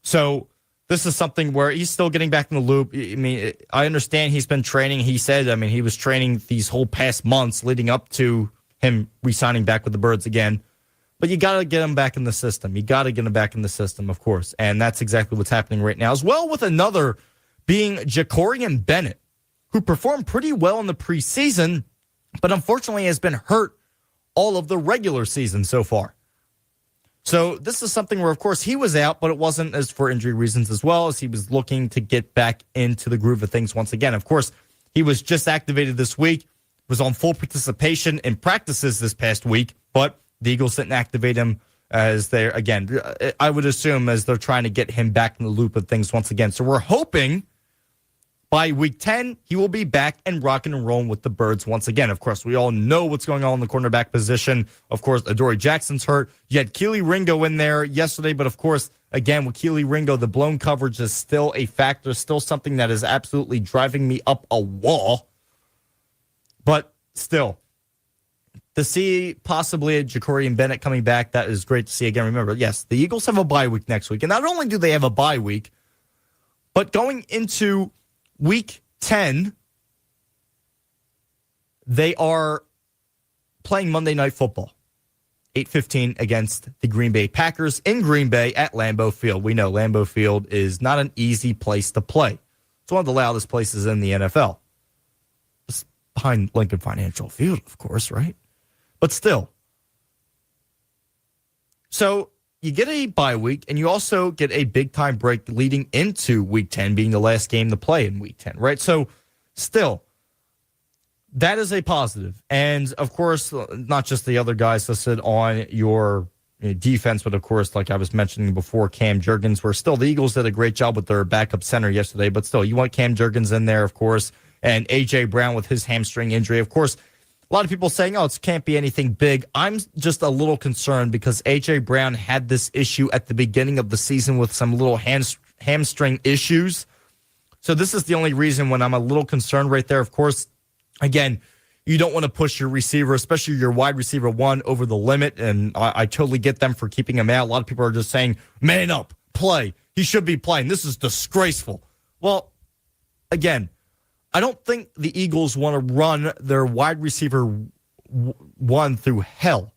So this is something where he's still getting back in the loop. I mean, I understand he's been training. He said, I mean, he was training these whole past months leading up to him re-signing back with the Birds again. But you got to get him back in the system. You got to get him back in the system, of course. And that's exactly what's happening right now. As well with another being Jacorian Bennett, who performed pretty well in the preseason, but unfortunately has been hurt all of the regular season so far. So this is something where, of course, he was out, but it wasn't as for injury reasons as well, as he was looking to get back into the groove of things once again. Of course, he was just activated this week, was on full participation in practices this past week, but the Eagles didn't activate him as they're, again, I would assume as they're trying to get him back in the loop of things once again. So we're hoping by week 10, he will be back and rocking and rolling with the Birds once again. Of course, we all know what's going on in the cornerback position. Of course, Adoree Jackson's hurt. You had Keely Ringo in there yesterday, but of course, again, with Keely Ringo, the blown coverage is still a factor, still something that is absolutely driving me up a wall. But still, to see possibly a Jacorian Bennett coming back, that is great to see. Again, remember, yes, the Eagles have a bye week next week. And not only do they have a bye week, but going into Week 10, they are playing Monday Night Football, 8:15 against the Green Bay Packers in Green Bay at Lambeau Field. We know Lambeau Field is not an easy place to play. It's one of the loudest places in the NFL. It's behind Lincoln Financial Field, of course, right? But still. So you get a bye week, and you also get a big-time break leading into Week 10, being the last game to play in Week 10, right? So, still, that is a positive. And, of course, not just the other guys listed on your defense, but, of course, like I was mentioning before, Cam Jurgens, where still the Eagles did a great job with their backup center yesterday, but still, you want Cam Jurgens in there, of course, and A.J. Brown with his hamstring injury. Of course, a lot of people saying, oh, it can't be anything big. I'm just a little concerned because A.J. Brown had this issue at the beginning of the season with some little hamstring issues. So this is the only reason when I'm a little concerned right there. Of course, again, you don't want to push your receiver, especially your wide receiver one, over the limit. And I totally get them for keeping him out. A lot of people are just saying, man up, play. He should be playing. This is disgraceful. Well, again, I don't think the Eagles want to run their wide receiver one through hell.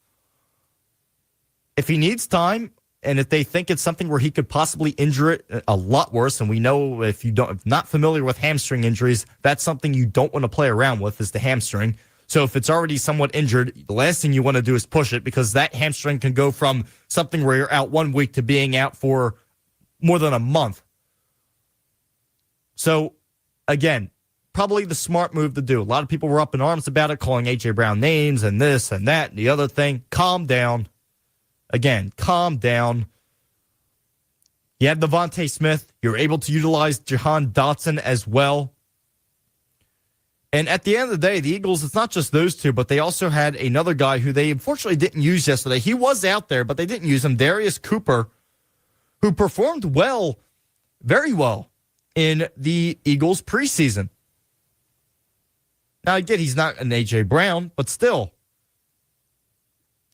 If he needs time, and if they think it's something where he could possibly injure it a lot worse, and we know if not familiar with hamstring injuries, that's something you don't want to play around with is the hamstring. So if it's already somewhat injured, the last thing you want to do is push it because that hamstring can go from something where you're out 1 week to being out for more than a month. So, again, probably the smart move to do. A lot of people were up in arms about it, calling A.J. Brown names and this and that and the other thing. Calm down. Again, calm down. You had Devontae Smith. You're able to utilize Jahan Dotson as well. And at the end of the day, the Eagles, it's not just those two, but they also had another guy who they unfortunately didn't use yesterday. He was out there, but they didn't use him, Darius Cooper, who performed well, very well, in the Eagles preseason. Now, again, he's not an A.J. Brown, but still,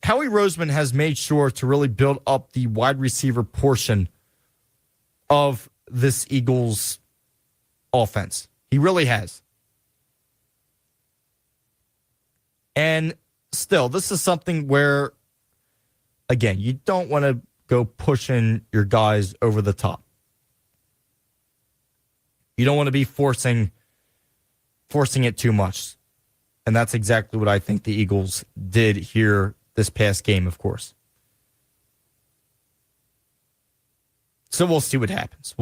Howie Roseman has made sure to really build up the wide receiver portion of this Eagles offense. He really has. And still, this is something where, again, you don't want to go pushing your guys over the top. You don't want to be forcing it too much. And that's exactly what I think the Eagles did here this past game, of course. So we'll see what happens.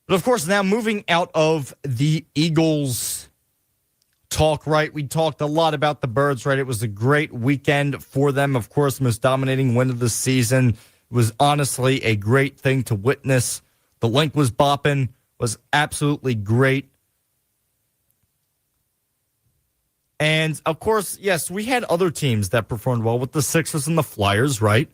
But, of course, now moving out of the Eagles talk, right? We talked a lot about the Birds, right? It was a great weekend for them. Of course, most dominating win of the season. It was honestly a great thing to witness. The link was bopping, was absolutely great. And, of course, yes, we had other teams that performed well with the Sixers and the Flyers, right?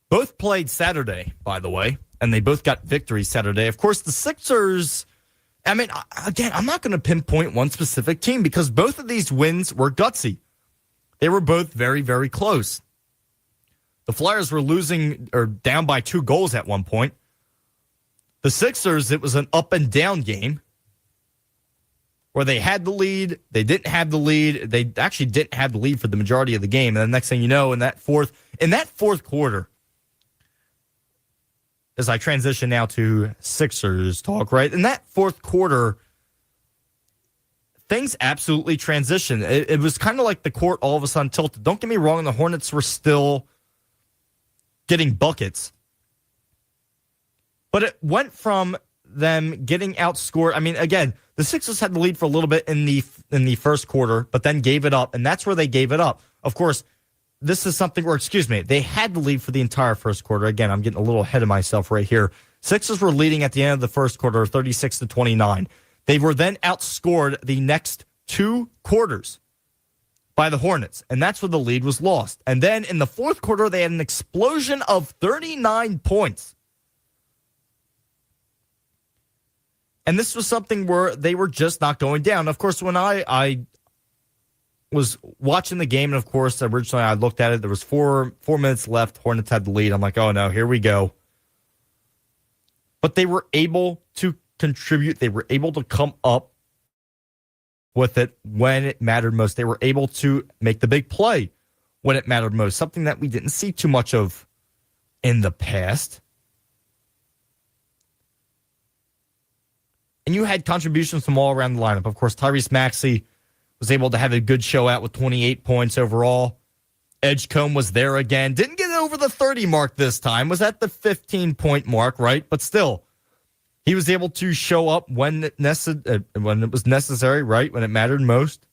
Both played Saturday, by the way, and they both got victories Saturday. Of course, the Sixers, I mean, again, I'm not going to pinpoint one specific team because both of these wins were gutsy. They were both very, very close. The Flyers were losing or down by 2 goals at one point. The Sixers, it was an up and down game where they had the lead, they didn't have the lead, they actually didn't have the lead for the majority of the game. And the next thing you know, in that fourth quarter, as I transition now to Sixers talk, right? In that fourth quarter, things absolutely transitioned. It was kind of like the court all of a sudden tilted. Don't get me wrong, the Hornets were still getting buckets. But it went from them getting outscored. I mean, again, the Sixers had the lead for a little bit in the first quarter, but then gave it up, and that's where they gave it up. Of course, this is something where, they had the lead for the entire first quarter. Again, I'm getting a little ahead of myself right here. Sixers were leading at the end of the first quarter, 36-29. They were then outscored the next 2 quarters by the Hornets, and that's where the lead was lost. And then in the fourth quarter, they had an explosion of 39 points. And this was something where they were just not going down. Of course, when I was watching the game, and of course, originally I looked at it, there was 4 minutes left. Hornets had the lead. I'm like, oh no, here we go. But they were able to contribute. They were able to come up with it when it mattered most. They were able to make the big play when it mattered most, something that we didn't see too much of in the past. And you had contributions from all around the lineup. Of course, Tyrese Maxey was able to have a good show out with 28 points overall. Edgecombe was there again. Didn't get over the 30 mark this time. Was at the 15-point mark, right? But still, he was able to show up when it was necessary, right? When it mattered most.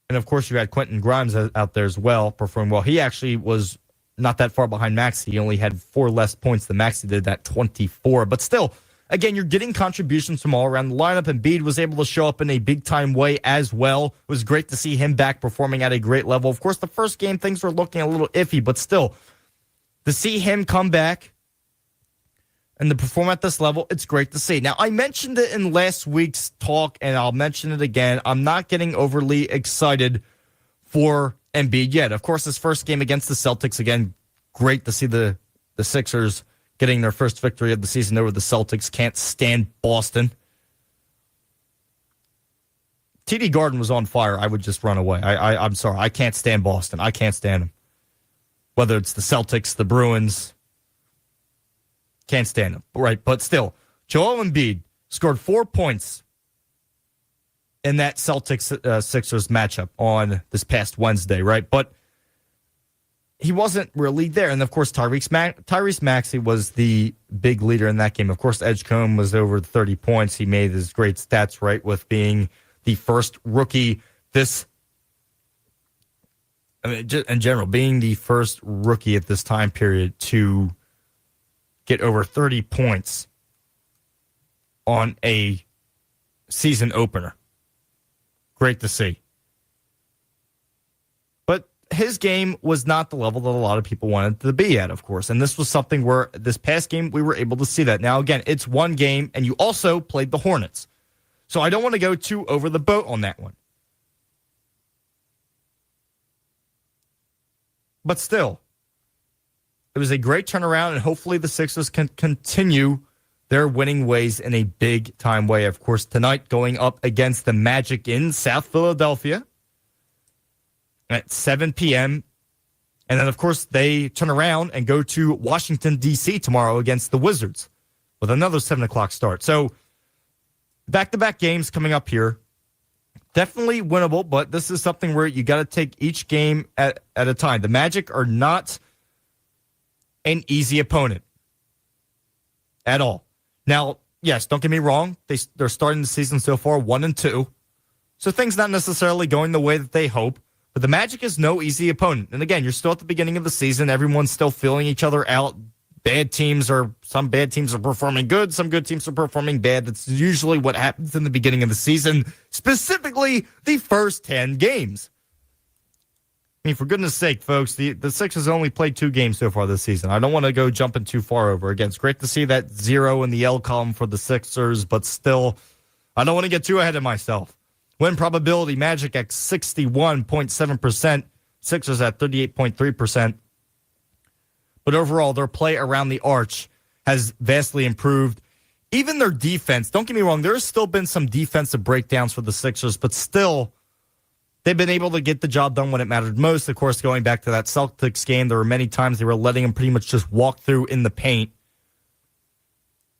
And, of course, you had Quentin Grimes out there as well, performing well. He actually was not that far behind Maxey. He only had 4 less points than Maxey did at 24. But still, again, you're getting contributions from all around the lineup. Embiid was able to show up in a big-time way as well. It was great to see him back performing at a great level. Of course, the first game, things were looking a little iffy, but still, to see him come back and to perform at this level, it's great to see. Now, I mentioned it in last week's talk, and I'll mention it again. I'm not getting overly excited for Embiid yet. Of course, his first game against the Celtics, again, great to see the Sixers getting their first victory of the season over the Celtics. Can't stand Boston. TD Garden was on fire. I would just run away. I'm sorry. I can't stand Boston. I can't stand them. Whether it's the Celtics, the Bruins, can't stand them. Right, but still, Joel Embiid scored 4 points in that Celtics-Sixers matchup on this past Wednesday, right? But he wasn't really there. And, of course, Tyrese Maxey was the big leader in that game. Of course, Edgecombe was over 30 points. He made his great stats, right, with being the first rookie this I mean, just in general, being the first rookie at this time period to get over 30 points on a season opener. Great to see. But his game was not the level that a lot of people wanted to be at, of course. And this was something where this past game, we were able to see that. Now, again, it's one game, and you also played the Hornets. So I don't want to go too over the boat on that one. But still, it was a great turnaround, and hopefully the Sixers can continue their winning ways in a big-time way. Of course, tonight going up against the Magic in South Philadelphia at 7 p.m. And then, of course, they turn around and go to Washington, D.C. tomorrow against the Wizards with another 7 o'clock start. So back-to-back games coming up here. Definitely winnable, but this is something where you got to take each game at a time. The Magic are not an easy opponent at all. Now, yes, don't get me wrong. They're starting the season so far 1-2. So things not necessarily going the way that they hope. But the Magic is no easy opponent. And again, you're still at the beginning of the season. Everyone's still feeling each other out. Some bad teams are performing good. Some good teams are performing bad. That's usually what happens in the beginning of the season, specifically the first 10 games. I mean, for goodness sake, folks, the Sixers only played 2 games so far this season. I don't want to go jumping too far over. Again, it's great to see that 0 in the L column for the Sixers, but still, I don't want to get too ahead of myself. Win probability, Magic at 61.7%, Sixers at 38.3%. But overall, their play around the arch has vastly improved. Even their defense, don't get me wrong, there's still been some defensive breakdowns for the Sixers, but still, they've been able to get the job done when it mattered most. Of course, going back to that Celtics game, there were many times they were letting them pretty much just walk through in the paint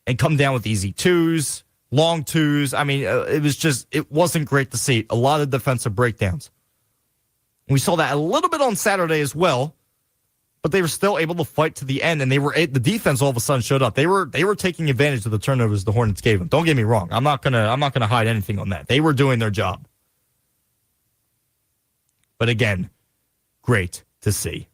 and come down with easy twos, long twos. I mean, it wasn't great to see. A lot of defensive breakdowns. We saw that a little bit on Saturday as well. But they were still able to fight to the end, and the defense all of a sudden showed up. They were taking advantage of the turnovers the Hornets gave them. Don't get me wrong. I'm not gonna hide anything on that. They were doing their job. But again, great to see.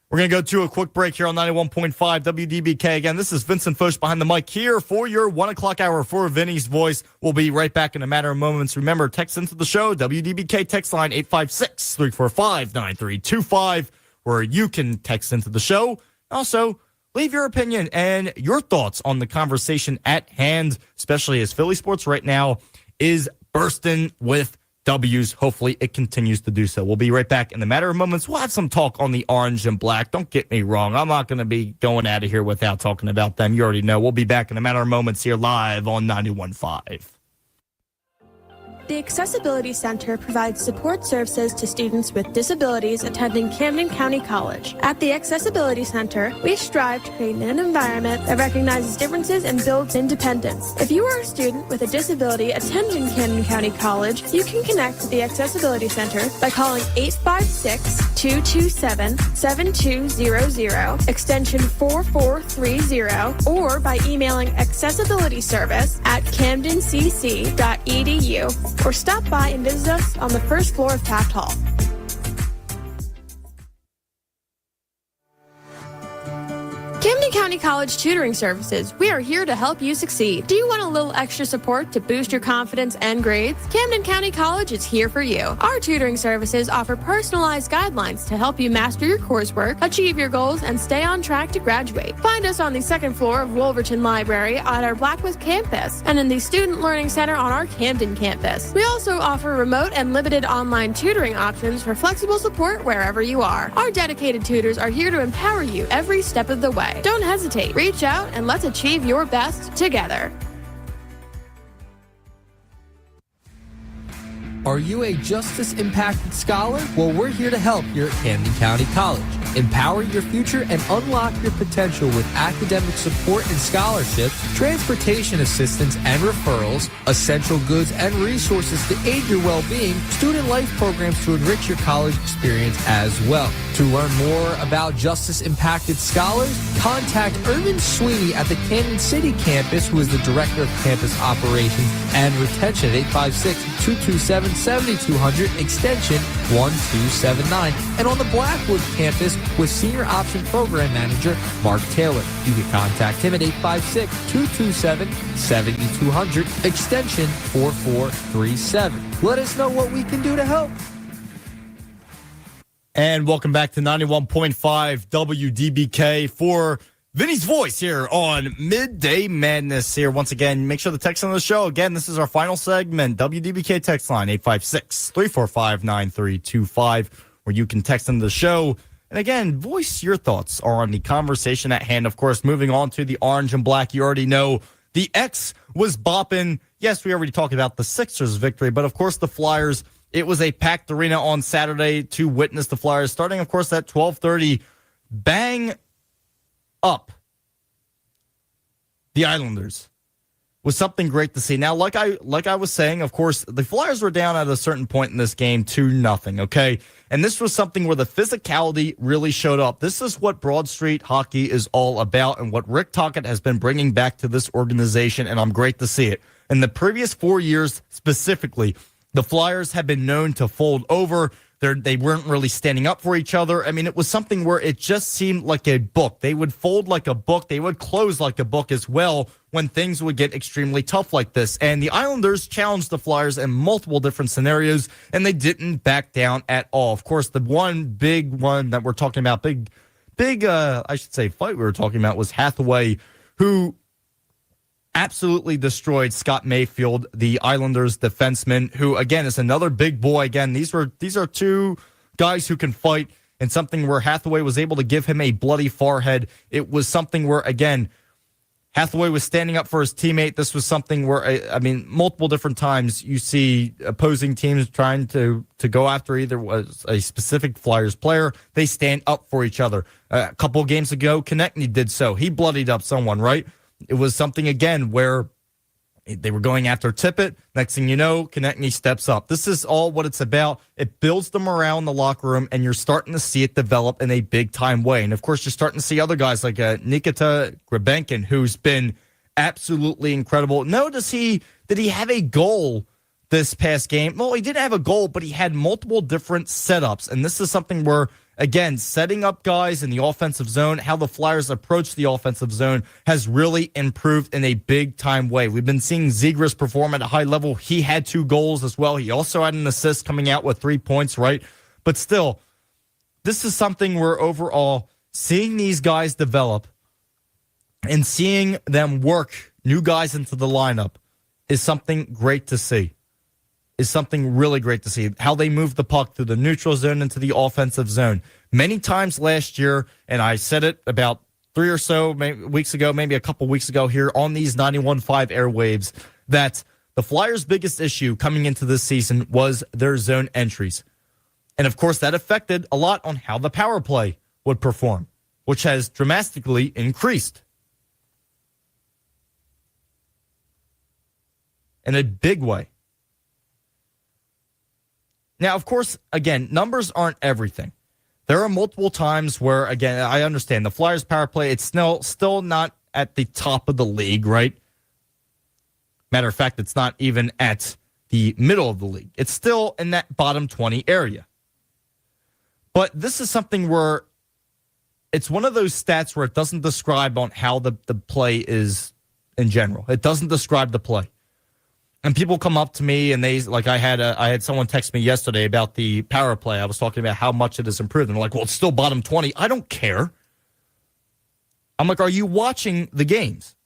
We're gonna go to a quick break here on 91.5 WDBK. Again, this is Vincent Foch behind the mic here for your 1 o'clock hour for Vinny's Voice. We'll be right back in a matter of moments. Remember, text into the show, WDBK text line 856-345-9325. Where you can text into the show. Also, leave your opinion and your thoughts on the conversation at hand, especially as Philly sports right now is bursting with W's. Hopefully, it continues to do so. We'll be right back in a matter of moments. We'll have some talk on the orange and black. Don't get me wrong. I'm not going to be going out of here without talking about them. You already know. We'll be back in a matter of moments here live on 91.5. The Accessibility Center provides support services to students with disabilities attending Camden County College. At the Accessibility Center, we strive to create an environment that recognizes differences and builds independence. If you are a student with a disability attending Camden County College, you can connect to the Accessibility Center by calling 856-227-7200, extension 4430, or by emailing accessibilityservice@camdencc.edu. Or stop by and visit us on the first floor of Taft Hall. Camden County College Tutoring Services. We are here to help you succeed. Do you want a little extra support to boost your confidence and grades? Camden County College is here for you. Our tutoring services offer personalized guidelines to help you master your coursework, achieve your goals, and stay on track to graduate. Find us on the second floor of Wolverton Library at our Blackwood campus and in the Student Learning Center on our Camden campus. We also offer remote and limited online tutoring options for flexible support wherever you are. Our dedicated tutors are here to empower you every step of the way. Don't hesitate. Reach out and let's achieve your best together. Are you a justice-impacted scholar? Well, we're here to help here at Camden County College. Empower your future and unlock your potential with academic support and scholarships, transportation assistance and referrals, essential goods and resources to aid your well-being, student life programs to enrich your college experience as well. To learn more about justice-impacted scholars, contact Irvin Sweeney at the Kansas City campus, who is the Director of Campus Operations and Retention at 856-227-7200, extension 1279. And on the Blackwood campus with Senior Option Program Manager Mark Taylor. You can contact him at 856-227-7200, extension 4437. Let us know what we can do to help. And welcome back to 91.5 WDBK for Vinny's voice here on Midday Madness here. Once again, make sure to text on the show. Again, this is our final segment, WDBK text line, 856-345-9325, where you can text into the show. And again, voice your thoughts on the conversation at hand. Of course, moving on to the orange and black, you already know the X was bopping. Yes, we already talked about the Sixers' victory, but of course the Flyers, it was a packed arena on Saturday to witness the Flyers starting, of course, at 12:30. Bang up the Islanders was something great to see. Now, like I was saying, of course, the Flyers were down at a certain point in this game 2-0, okay? And this was something where the physicality really showed up. This is what Broad Street hockey is all about and what Rick Tocchet has been bringing back to this organization, and I'm great to see it. In the previous 4 years specifically, the Flyers have been known to fold over. They weren't really standing up for each other. I mean, it was something where it just seemed like a book. They would fold like a book. They would close like a book as well when things would get extremely tough like this. And the Islanders challenged the Flyers in multiple different scenarios, and they didn't back down at all. Of course, the one big one that we're talking about, big, I should say, fight we were talking about was Hathaway, who absolutely destroyed Scott Mayfield, the Islanders defenseman, who, again, is another big boy. Again, these are two guys who can fight, and something where Hathaway was able to give him a bloody forehead. It was something where, again, Hathaway was standing up for his teammate. This was something where, I mean, multiple different times you see opposing teams trying to go after either was a specific Flyers player. They stand up for each other. A couple of games ago, Konechny did so. He bloodied up someone, right? It was something, again, where they were going after Tippett. Next thing you know, Konechny steps up. This is all what it's about. It builds the morale in the locker room, and you're starting to see it develop in a big-time way. And, of course, you're starting to see other guys like Nikita Grebenkin, who's been absolutely incredible. Did he have a goal this past game? Well, he didn't have a goal, but he had multiple different setups. And this is something where, again, setting up guys in the offensive zone, how the Flyers approach the offensive zone has really improved in a big-time way. We've been seeing Zegras perform at a high level. He had 2 goals as well. He also had an assist coming out with 3 points, right? But still, this is something where overall, seeing these guys develop and seeing them work new guys into the lineup is something great to see. Is something really great to see. How they move the puck through the neutral zone into the offensive zone. Many times last year, and I said it about 3 or so weeks ago, maybe a couple weeks ago here on these 91.5 airwaves, that the Flyers' biggest issue coming into this season was their zone entries. And, of course, that affected a lot on how the power play would perform, which has dramatically increased in a big way. Now, of course, again, numbers aren't everything. There are multiple times where, again, I understand the Flyers power play, it's still not at the top of the league, right? Matter of fact, it's not even at the middle of the league. It's still in that bottom 20 area. But this is something where it's one of those stats where it doesn't describe on how the play is in general. It doesn't describe the play. And people come up to me and they, like I had someone text me yesterday about the power play. I was talking about how much it has improved. And they're like, well, it's still bottom 20. I don't care. I'm like, are you watching the games?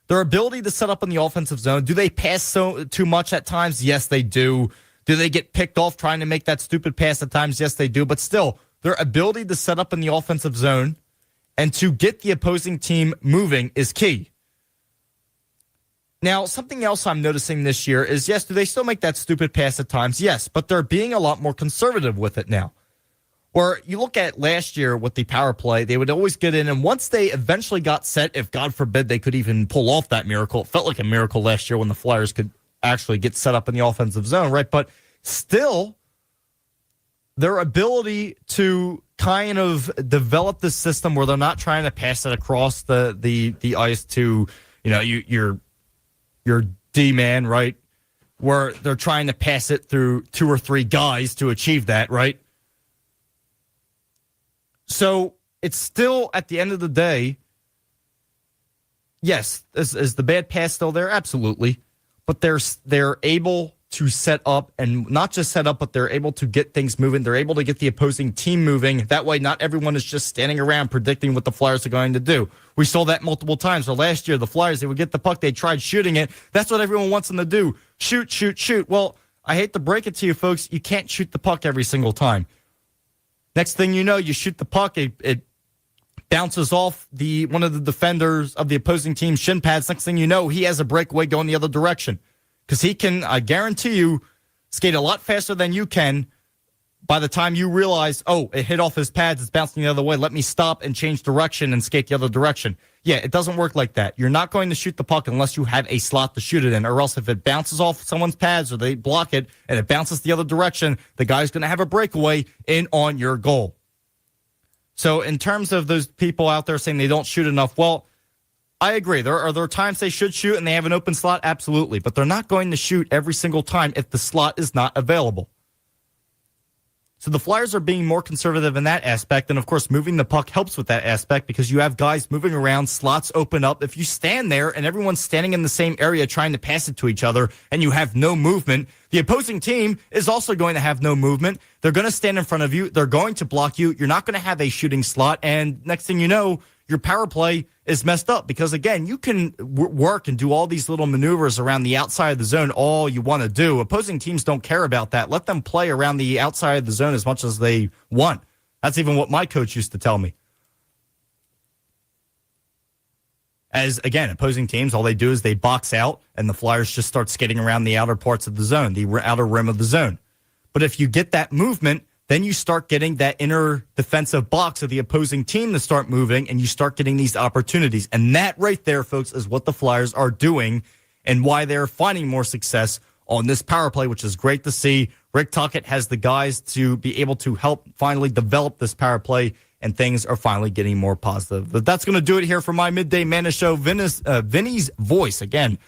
Their ability to set up in the offensive zone. Do they pass too much at times? Yes, they do. Do they get picked off trying to make that stupid pass at times? Yes, they do. But still, their ability to set up in the offensive zone and to get the opposing team moving is key. Now, something else I'm noticing this year is, yes, do they still make that stupid pass at times? Yes, but they're being a lot more conservative with it now. Where you look at last year with the power play, they would always get in, and once they eventually got set, if God forbid they could even pull off that miracle, it felt like a miracle last year when the Flyers could actually get set up in the offensive zone, right? But still, their ability to kind of develop the system where they're not trying to pass it across the ice to, your D-man, right? Where they're trying to pass it through 2 or 3 guys to achieve that, right? So it's still, at the end of the day, yes, is the bad pass still there? Absolutely. But they're able to set up, and not just set up, but they're able to get things moving. They're able to get the opposing team moving. That way, not everyone is just standing around predicting what the Flyers are going to do. We saw that multiple times. So last year, the Flyers, they would get the puck, they tried shooting it. That's what everyone wants them to do. Shoot, shoot, shoot. Well, I hate to break it to you folks, you can't shoot the puck every single time. Next thing you know, you shoot the puck, it bounces off one of the defenders of the opposing team's shin pads. Next thing you know, he has a breakaway going the other direction. Because he can, I guarantee you, skate a lot faster than you can. By the time you realize, oh, it hit off his pads, it's bouncing the other way, let me stop and change direction and skate the other direction. Yeah, it doesn't work like that. You're not going to shoot the puck unless you have a slot to shoot it in, or else if it bounces off someone's pads or they block it and it bounces the other direction, the guy's going to have a breakaway in on your goal. So in terms of those people out there saying they don't shoot enough, well, I agree. There are times they should shoot and they have an open slot, absolutely. But they're not going to shoot every single time if the slot is not available. So the Flyers are being more conservative in that aspect. And, of course, moving the puck helps with that aspect because you have guys moving around, slots open up. If you stand there and everyone's standing in the same area trying to pass it to each other and you have no movement, the opposing team is also going to have no movement. They're going to stand in front of you. They're going to block you. You're not going to have a shooting slot. And next thing you know, your power play is messed up because, again, you can work and do all these little maneuvers around the outside of the zone all you want to do. Opposing teams don't care about that. Let them play around the outside of the zone as much as they want. That's even what my coach used to tell me. As, again, opposing teams, all they do is they box out, and the Flyers just start skating around the outer parts of the zone, the outer rim of the zone. But if you get that movement, then you start getting that inner defensive box of the opposing team to start moving, and you start getting these opportunities. And that right there, folks, is what the Flyers are doing and why they're finding more success on this power play, which is great to see. Rick Tocchet has the guys to be able to help finally develop this power play, and things are finally getting more positive. But that's going to do it here for my Midday Madness show. Vinny's voice, again.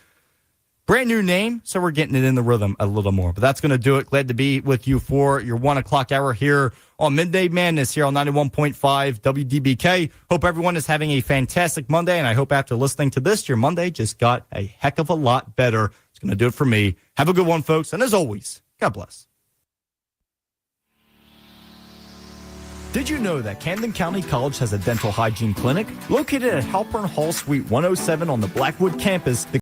Brand new name, so we're getting it in the rhythm a little more. But that's going to do it. Glad to be with you for your 1 o'clock hour here on Midday Madness here on 91.5 WDBK. Hope everyone is having a fantastic Monday, and I hope after listening to this, your Monday just got a heck of a lot better. It's going to do it for me. Have a good one, folks, and as always, God bless. Did you know that Camden County College has a dental hygiene clinic located at Halpern Hall Suite 107 on the Blackwood campus?